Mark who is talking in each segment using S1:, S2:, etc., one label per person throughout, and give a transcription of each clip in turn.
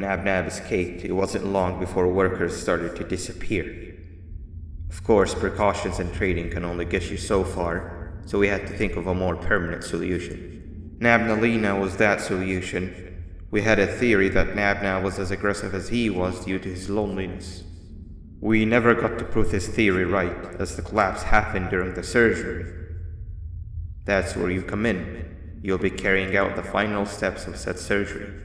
S1: when Nab escaped, it wasn't long before workers started to disappear. Of course, precautions and trading can only get you so far, so we had to think of a more permanent solution. Nabnalina was that solution. We had a theory that Nabna was as aggressive as he was due to his loneliness. We never got to prove this theory right, as the collapse happened during the surgery. That's where you come in. You'll be carrying out the final steps of said surgery.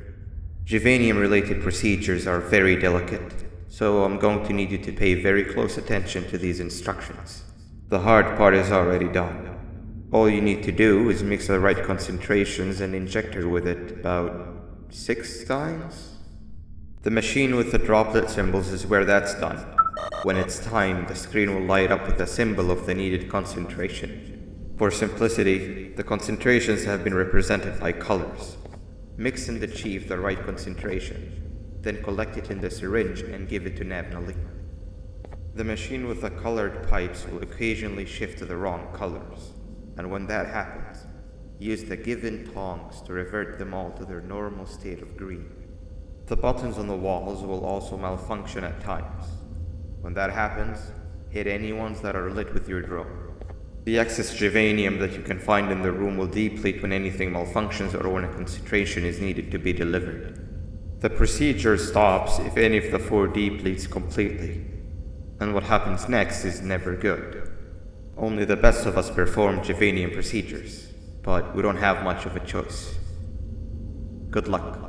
S1: Juvanium-related procedures are very delicate, so I'm going to need you to pay very close attention to these instructions. The hard part is already done. All you need to do is mix the right concentrations and inject her with it about 6 times? The machine with the droplet symbols is where that's done. When it's time, the screen will light up with the symbol of the needed concentration. For simplicity, the concentrations have been represented by colors. Mix and achieve the right concentration, then collect it in the syringe and give it to Nabnalina. The machine with the colored pipes will occasionally shift to the wrong colors, and when that happens, use the given tongs to revert them all to their normal state of green. The buttons on the walls will also malfunction at times. When that happens, hit any ones that are lit with your drone. The excess juvanium that you can find in the room will deplete when anything malfunctions or when a concentration is needed to be delivered. The procedure stops if any of the 4 depletes completely, and what happens next is never good. Only the best of us perform juvanium procedures, but we don't have much of a choice. Good luck.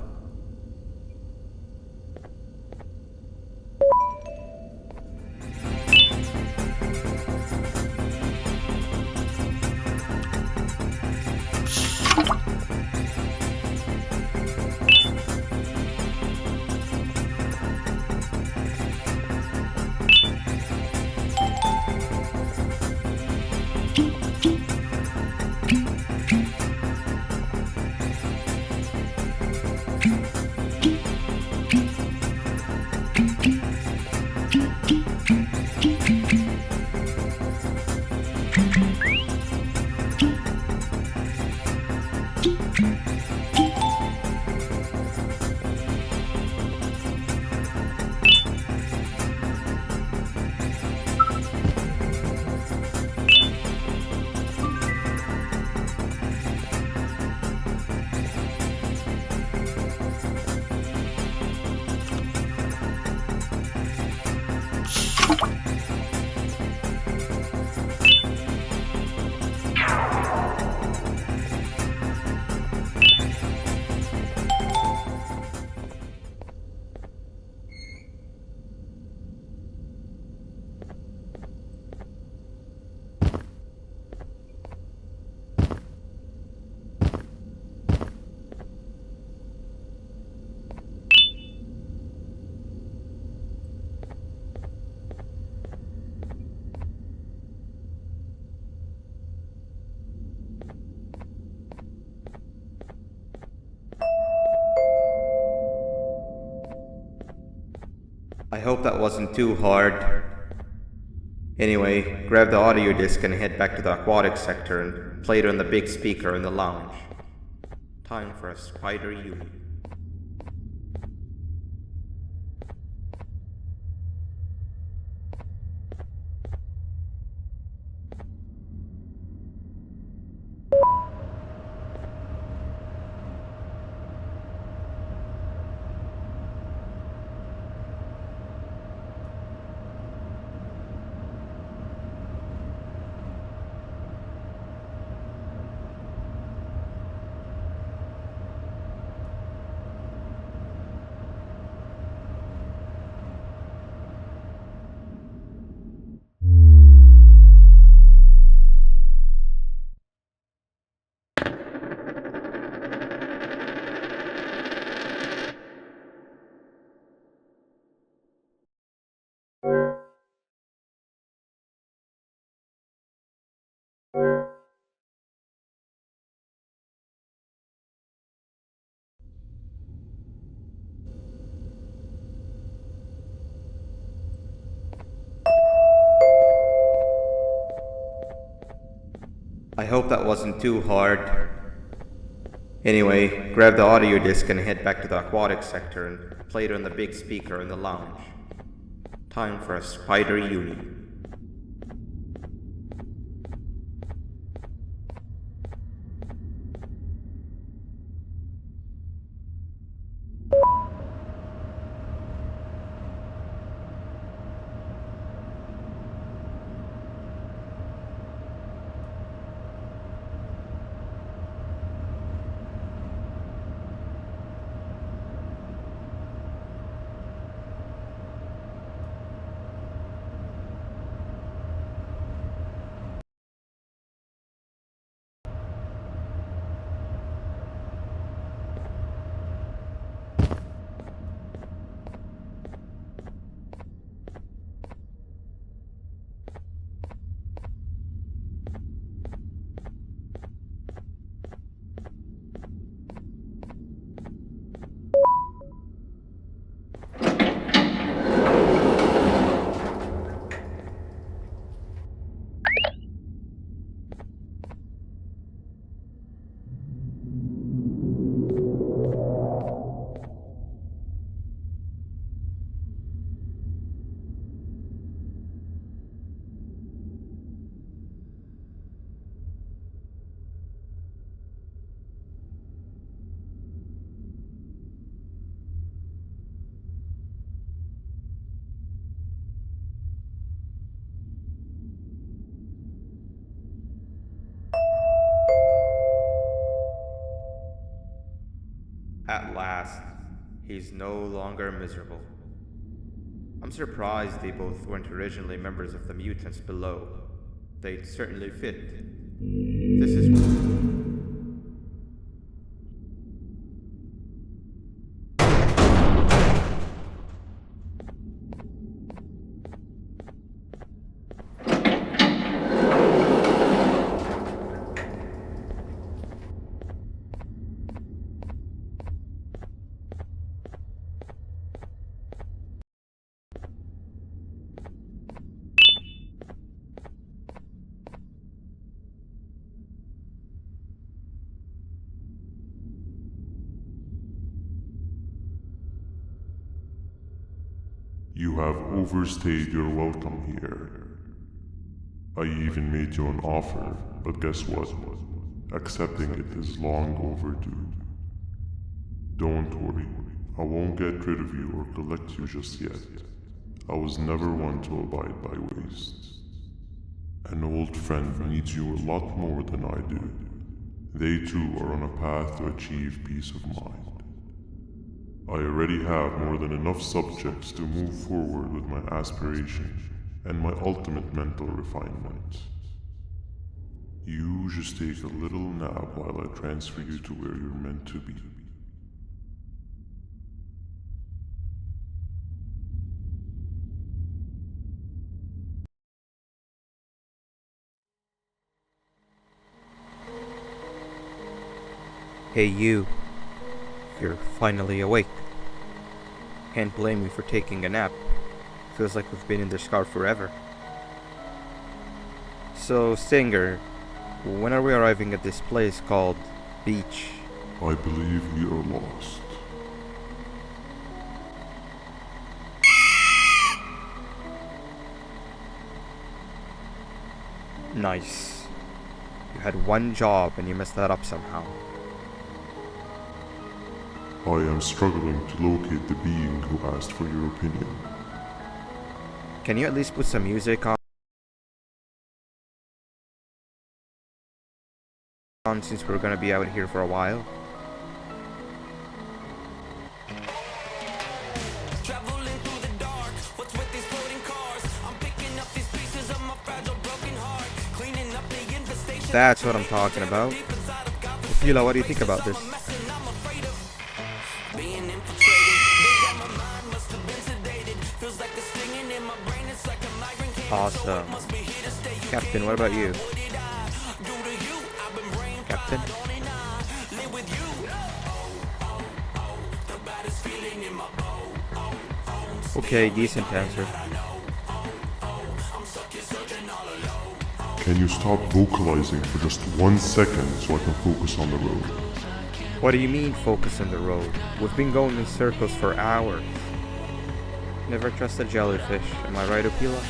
S1: I hope that wasn't too hard. Anyway, grab the audio disc and head back to the aquatic sector and play it on the big speaker in the lounge. Time for a spider union. I hope that wasn't too hard. Anyway, grab the audio disc and head back to the aquatic sector and play it on the big speaker in the lounge. Time for a spider uni. At last, he's no longer miserable. I'm surprised they both weren't originally members of the mutants below. They'd certainly fit. This is...
S2: You have overstayed your welcome here. I even made you an offer, but guess what? Accepting it is long overdue. Don't worry, I won't get rid of you or collect you just yet. I was never one to abide by waste. An old friend needs you a lot more than I do. They too are on a path to achieve peace of mind. I already have more than enough subjects to move forward with my aspiration and my ultimate mental refinement. You just take a little nap while I transfer you to where you're meant to be.
S1: Hey you. You're finally awake. Can't blame you for taking a nap. Feels like we've been in this car forever. So, Singer, when are we arriving at this place called Beach?
S2: I believe we are lost.
S1: Nice. You had one job and you messed that up somehow.
S2: I am struggling to locate the being who asked for your opinion.
S1: Can you at least put some music on since we're gonna be out here for a while? That's what I'm talking about. Opila, what do you think about this? Awesome. Captain, what about you? Captain? Okay, decent answer.
S2: Can you stop vocalizing for just 1 second so I can focus on the road?
S1: What do you mean focus on the road? We've been going in circles for hours. Never trust a jellyfish, am I right, Opila?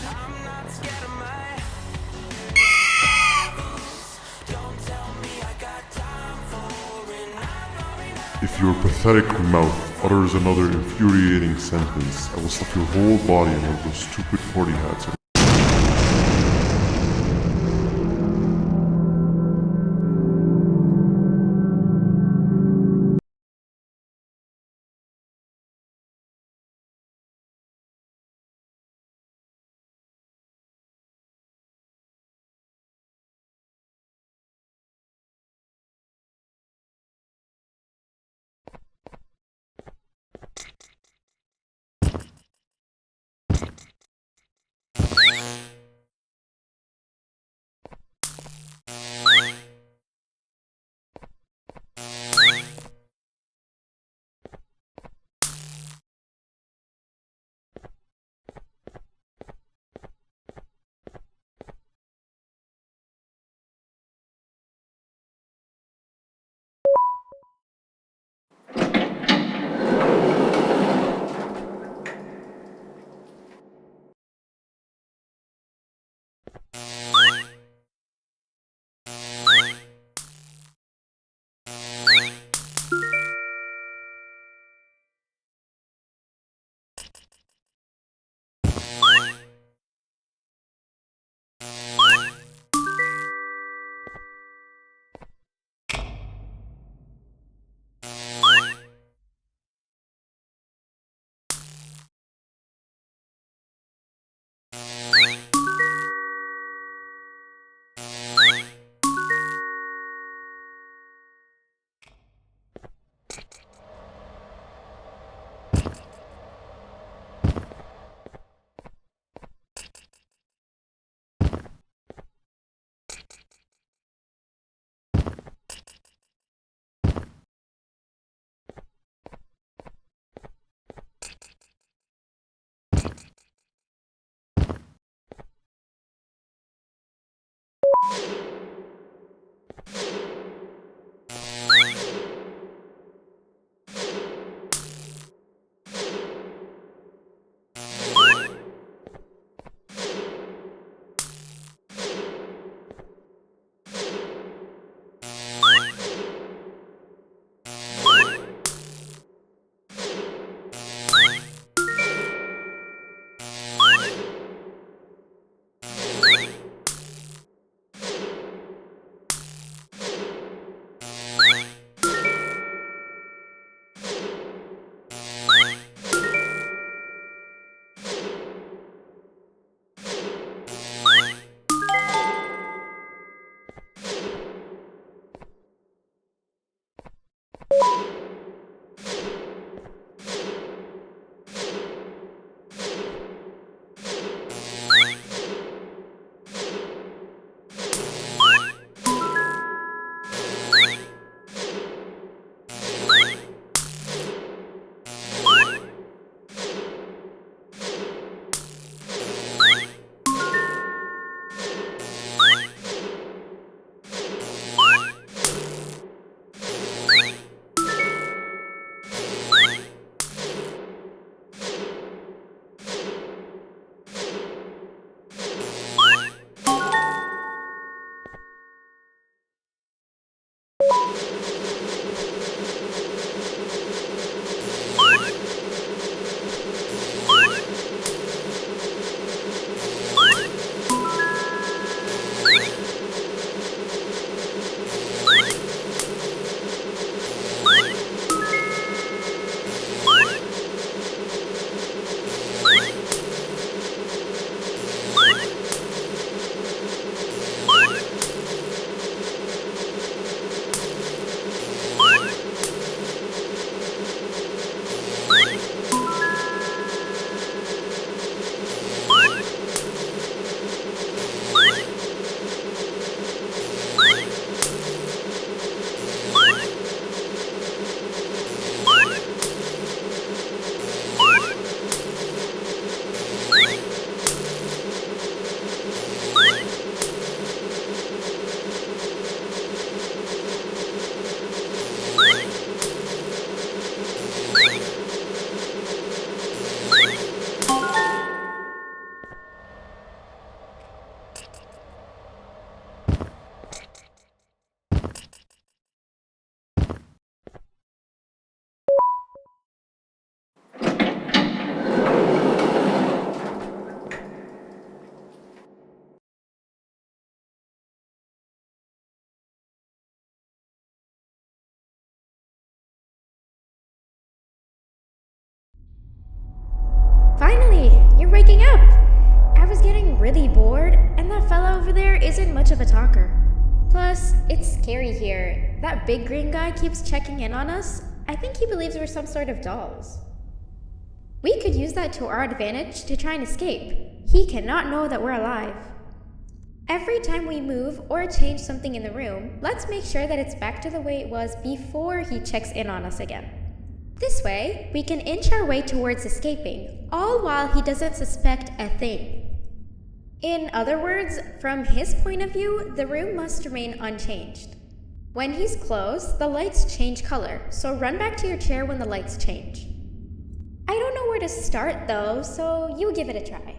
S2: If your pathetic mouth utters another infuriating sentence, I will stuff your whole body in one of those stupid party hats.
S3: much of a talker. Plus, it's scary here. That big green guy keeps checking in on us. I think he believes we're some sort of dolls. We could use that to our advantage to try and escape. He cannot know that we're alive. Every time we move or change something in the room, let's make sure that it's back to the way it was before he checks in on us again. This way, we can inch our way towards escaping, all while he doesn't suspect a thing. In other words, from his point of view, the room must remain unchanged. When he's close, the lights change color, so run back to your chair when the lights change. I don't know where to start though, so you give it a try.